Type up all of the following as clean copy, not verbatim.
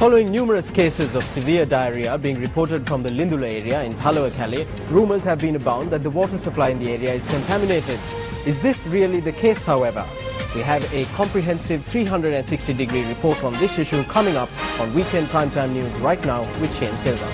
Following numerous cases of severe diarrhea being reported from the Lindula area in Thalawakkale, rumours have been abound that the water supply in the area is contaminated. Is this really the case, however? We have a comprehensive 360-degree report on this issue coming up on Weekend Primetime News right now with Shane Silva.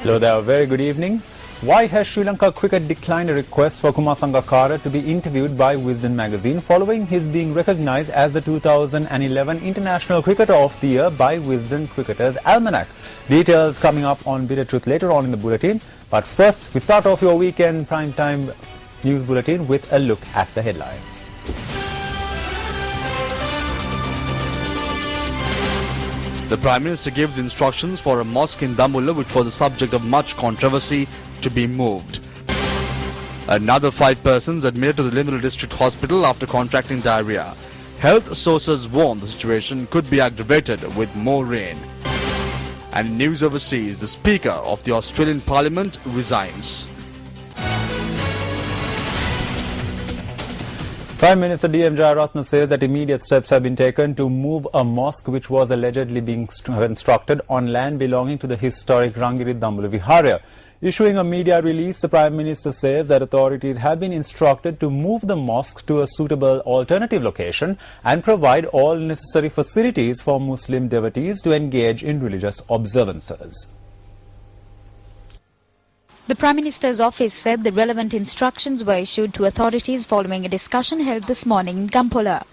Hello there, very good evening. Why has Sri Lanka Cricket declined a request for Kumar Sangakkara to be interviewed by Wisden magazine following his being recognised as the 2011 International Cricketer of the Year by Wisden Cricketers Almanac? Details coming up on Bitter Truth later on in the bulletin. But first, we start off your weekend primetime news bulletin with a look at the headlines. The Prime Minister gives instructions for a mosque in Dambulla, which was the subject of much controversy, to be moved. Another 5 persons admitted to the Lindula District Hospital after contracting diarrhea. Health sources warn the situation could be aggravated with more rain. And in news overseas, the Speaker of the Australian Parliament resigns. Prime Minister D.M. Jayaratne says that immediate steps have been taken to move a mosque which was allegedly being constructed on land belonging to the historic Rangiri Dambulla Viharya. Issuing a media release, the Prime Minister says that authorities have been instructed to move the mosque to a suitable alternative location and provide all necessary facilities for Muslim devotees to engage in religious observances. The Prime Minister's office said the relevant instructions were issued to authorities following a discussion held this morning in Gampola.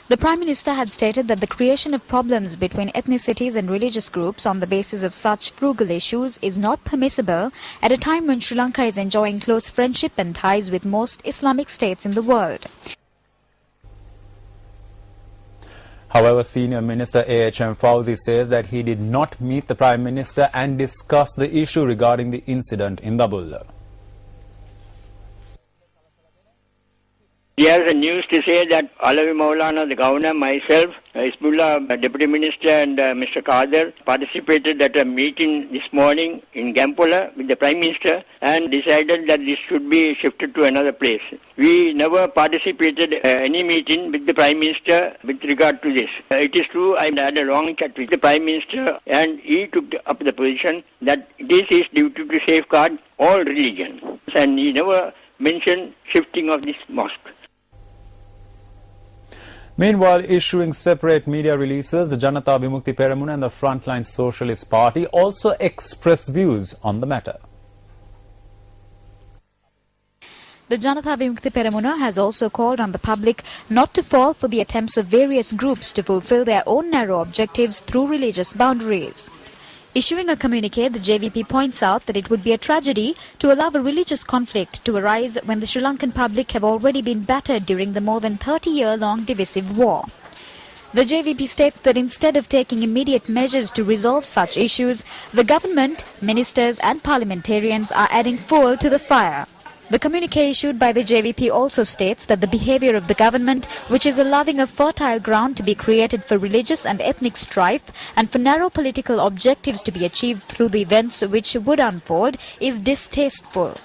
The Prime Minister had stated that the creation of problems between ethnicities and religious groups on the basis of such frugal issues is not permissible at a time when Sri Lanka is enjoying close friendship and ties with most Islamic states in the world. However, Senior Minister A.H.M. Fauzi says that he did not meet the Prime Minister and discuss the issue regarding the incident in Dambulla. There is a news to say that Alawi Maulana, the governor, myself, Isbullah, Deputy Minister and Mr. Kader participated at a meeting this morning in Gampola with the Prime Minister and decided that this should be shifted to another place. We never participated any meeting with the Prime Minister with regard to this. It is true, I had a long chat with the Prime Minister and he took up the position that this is duty to safeguard all religions, and he never mentioned shifting of this mosque. Meanwhile, issuing separate media releases, the Janata Vimukti Peramuna and the Frontline Socialist Party also expressed views on the matter. The Janata Vimukti Peramuna has also called on the public not to fall for the attempts of various groups to fulfill their own narrow objectives through religious boundaries. Issuing a communique, the JVP points out that it would be a tragedy to allow a religious conflict to arise when the Sri Lankan public have already been battered during the more than 30-year-long divisive war. The JVP states that instead of taking immediate measures to resolve such issues, the government, ministers and parliamentarians are adding fuel to the fire. The communique issued by the JVP also states that the behaviour of the government, which is allowing a fertile ground to be created for religious and ethnic strife and for narrow political objectives to be achieved through the events which would unfold, is distasteful.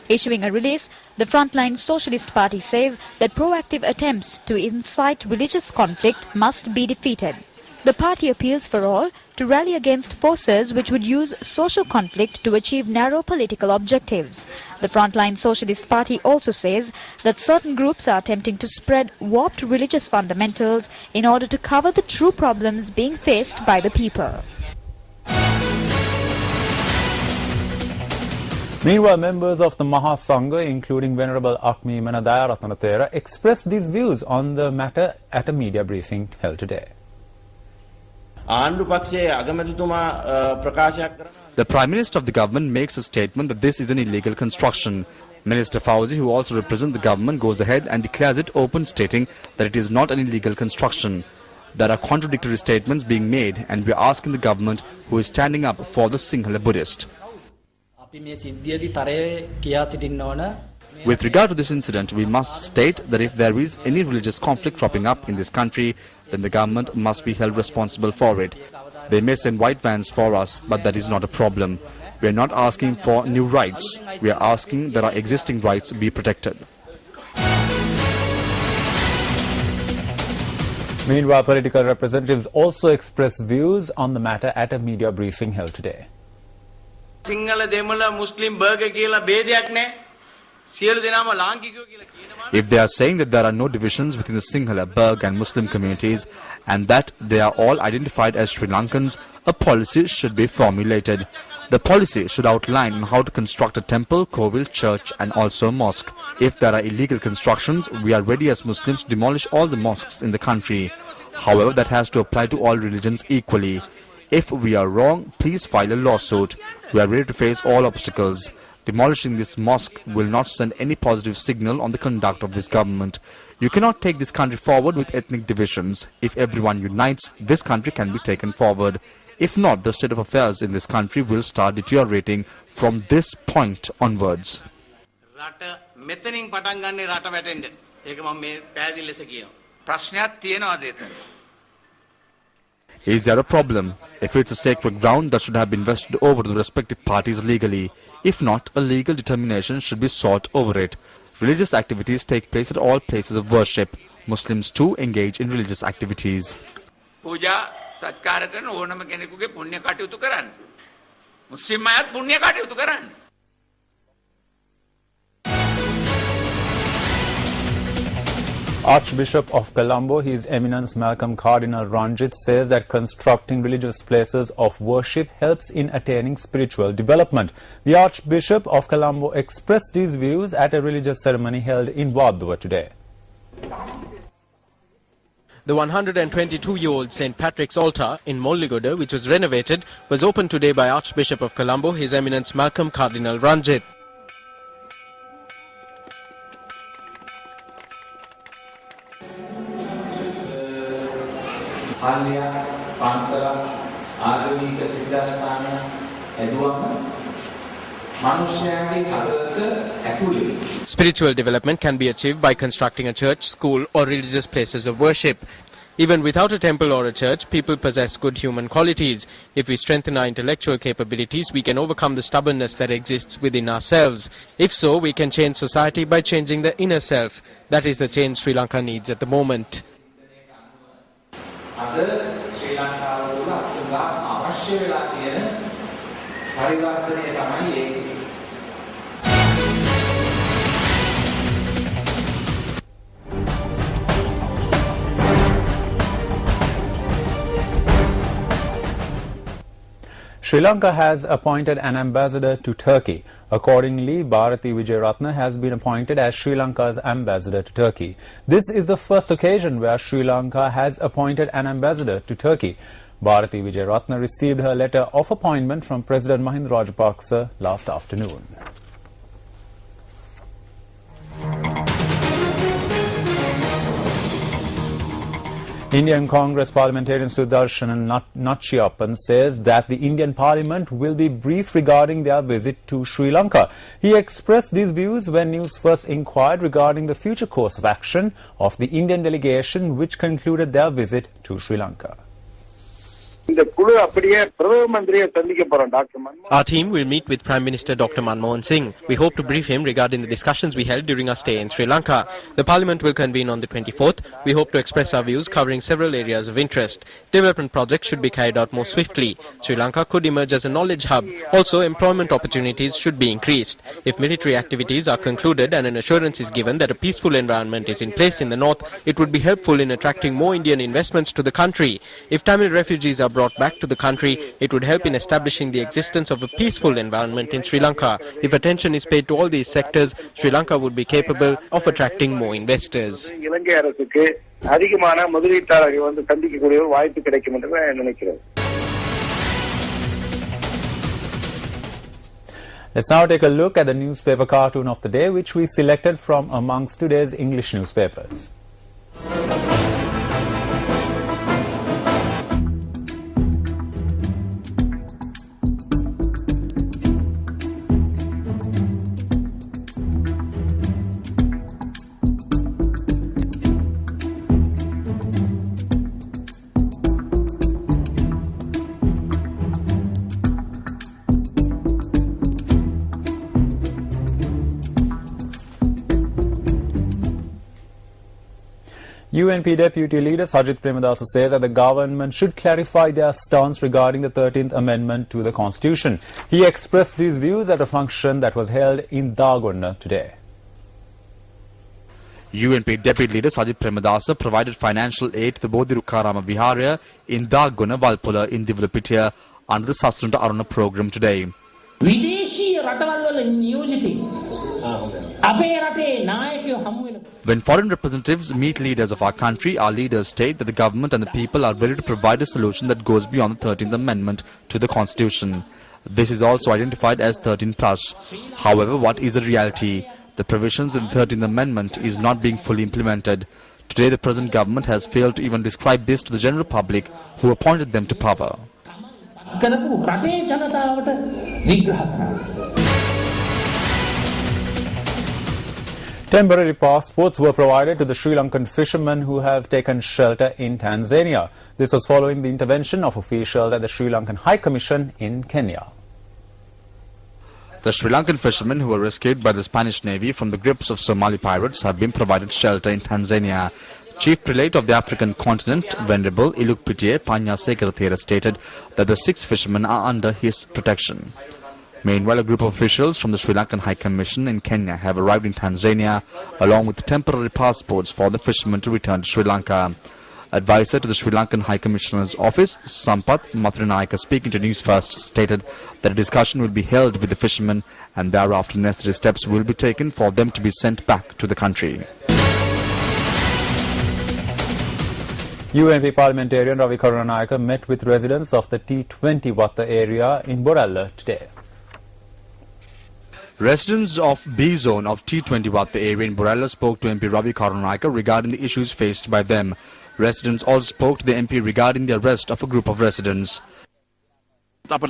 Issuing a release, the Frontline Socialist Party says that proactive attempts to incite religious conflict must be defeated. The party appeals for all to rally against forces which would use social conflict to achieve narrow political objectives. The Frontline Socialist Party also says that certain groups are attempting to spread warped religious fundamentals in order to cover the true problems being faced by the people. Meanwhile, members of the Maha Sangha, including Venerable Akmi Manadaya Ratanathera, expressed these views on the matter at a media briefing held today. The Prime Minister of the government makes a statement that this is an illegal construction. Minister Fauzi, who also represents the government, goes ahead and declares it open, stating that it is not an illegal construction. There are contradictory statements being made, and we are asking the government, who is standing up for the Sinhala Buddhist. With regard to this incident, we must state that if there is any religious conflict cropping up in this country, then the government must be held responsible for it. They may send white vans for us, but that is not a problem. We are not asking for new rights. We are asking that our existing rights be protected. Meanwhile, political representatives also expressed views on the matter at a media briefing held today. Sinhala දෙමළ මුස්ලිම් burger කියලා බේදයක් නැහැ. සියලු දෙනාම ලාංකිකයෝ කියලා කියනවා. If they are saying that there are no divisions within the Sinhala, Berg and Muslim communities and that they are all identified as Sri Lankans, a policy should be formulated. The policy should outline on how to construct a temple, kovil, church and also a mosque. If there are illegal constructions, we are ready as Muslims to demolish all the mosques in the country. However, that has to apply to all religions equally. If we are wrong, please file a lawsuit. We are ready to face all obstacles. Demolishing this mosque will not send any positive signal on the conduct of this government. You cannot take this country forward with ethnic divisions. If everyone unites, this country can be taken forward. If not, the state of affairs in this country will start deteriorating from this point onwards. රට මෙතනින් පටන් ගන්නේ රට වැටෙන්න. ඒක මම මේ පැහැදිලි ලෙස කියනවා. ප්‍රශ්නයක් තියෙනවාද එතන? Is there a problem? If it's a sacred ground, that should have been vested over to the respective parties legally. If not, a legal determination should be sought over it. Religious activities take place at all places of worship. Muslims too engage in religious activities. පූජා සත්කාර කරන ඕනම කෙනෙකුගේ පුණ්‍ය කටයුතු කරන්න. මුස්ලිම් අයත් පුණ්‍ය කටයුතු කරන්න. Archbishop of Colombo, His Eminence Malcolm Cardinal Ranjit, says that constructing religious places of worship helps in attaining spiritual development. The Archbishop of Colombo expressed these views at a religious ceremony held in Wadua today. The 122-year-old St. Patrick's Altar in Molligoda, which was renovated, was opened today by Archbishop of Colombo, His Eminence Malcolm Cardinal Ranjit. Spiritual development can be achieved by constructing a church, school or religious places of worship. Even without a temple or a church, people possess good human qualities. If we strengthen our intellectual capabilities, we can overcome the stubbornness that exists within ourselves. If so, we can change society by changing the inner self. That is the change Sri Lanka needs at the moment. Sri Lanka has appointed an ambassador to Turkey. Accordingly, Bharati Wijeratne has been appointed as Sri Lanka's ambassador to Turkey. This is the first occasion where Sri Lanka has appointed an ambassador to Turkey. Bharati Wijeratne received her letter of appointment from President Mahinda Rajapaksa last afternoon. Indian Congress parliamentarian Sudarshan Nachiyappan says that the Indian Parliament will be briefed regarding their visit to Sri Lanka. He expressed these views when news first inquired regarding the future course of action of the Indian delegation which concluded their visit to Sri Lanka. Our team will meet with Prime Minister Dr. Manmohan Singh. We hope to brief him regarding the discussions we held during our stay in Sri Lanka. The Parliament will convene on the 24th. We hope to express our views covering several areas of interest. Development projects should be carried out more swiftly. Sri Lanka could emerge as a knowledge hub. Also, employment opportunities should be increased. If military activities are concluded and an assurance is given that a peaceful environment is in place in the north, it would be helpful in attracting more Indian investments to the country. If Tamil refugees are brought back to the country, it would help in establishing the existence of a peaceful environment in Sri Lanka. If attention is paid to all these sectors, Sri Lanka would be capable of attracting more investors. Let's now take a look at the newspaper cartoon of the day, which we selected from amongst today's English newspapers. UNP Deputy Leader Sajith Premadasa says that the government should clarify their stance regarding the 13th Amendment to the Constitution. He expressed these views at a function that was held in Dagonna today. UNP Deputy Leader Sajith Premadasa provided financial aid to the Bodhirukarama Viharya in Dagonna, Valpola in Divulapitiya under the Sasrunta Aruna program today. When foreign representatives meet leaders of our country, our leaders state that the government and the people are ready to provide a solution that goes beyond the 13th Amendment to the Constitution. This is also identified as 13+. However, what is the reality? The provisions in the 13th Amendment is not being fully implemented. Today, the present government has failed to even describe this to the general public who appointed them to power. Temporary passports were provided to the Sri Lankan fishermen who have taken shelter in Tanzania. This was following the intervention of officials at the Sri Lankan High Commission in Kenya. The Sri Lankan fishermen who were rescued by the Spanish Navy from the grips of Somali pirates have been provided shelter in Tanzania. Chief Prelate of the African continent, Venerable Ilukpitiye Panya Sekarathera, stated that the 6 fishermen are under his protection. Meanwhile, a group of officials from the Sri Lankan High Commission in Kenya have arrived in Tanzania along with temporary passports for the fishermen to return to Sri Lanka. Advisor to the Sri Lankan High Commissioner's office, Sampath Matrinayaka, speaking to News First, stated that a discussion will be held with the fishermen and thereafter necessary steps will be taken for them to be sent back to the country. UNP parliamentarian Ravi Karunanayaka met with residents of the T20 Watta area in Borella today. Residents of B zone of T20 Watta area in Borella spoke to MP Ravi Karunanayaka regarding the issues faced by them. Residents also spoke to the MP regarding the arrest of a group of residents. What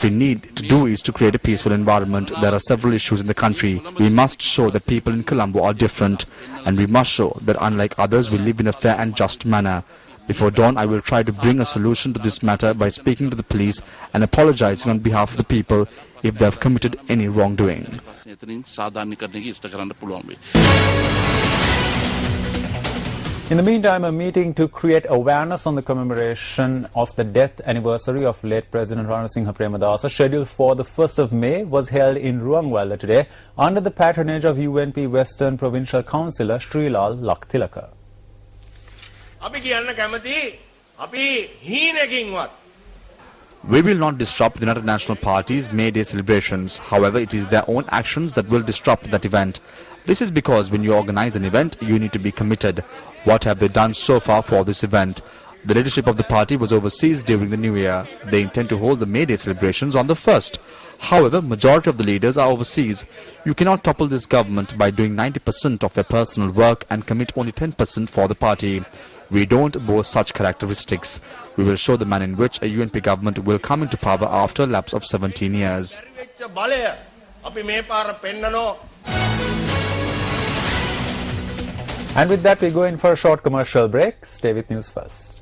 we need to do is to create a peaceful environment. There are several issues in the country. We must show that people in Colombo are different, and we must show that unlike others we live in a fair and just manner. Before dawn, I will try to bring a solution to this matter by speaking to the police and apologizing on behalf of the people if they have committed any wrongdoing. In the meantime, a meeting to create awareness on the commemoration of the death anniversary of late President Ranasinghe Premadasa, scheduled for the 1st of May, was held in Ruangwala today under the patronage of UNP Western Provincial Councillor Srilal Lakthilaka. We will not disrupt the United National Party's May Day celebrations. However, it is their own actions that will disrupt that event. This is because when you organize an event, you need to be committed. What have they done so far for this event? The leadership of the party was overseas during the New Year. They intend to hold the May Day celebrations on the 1st. However, majority of the leaders are overseas. You cannot topple this government by doing 90% of their personal work and commit only 10% for the party. We don't boast such characteristics. We will show the manner in which a UNP government will come into power after a lapse of 17 years. And with that, we go in for a short commercial break. Stay with News First.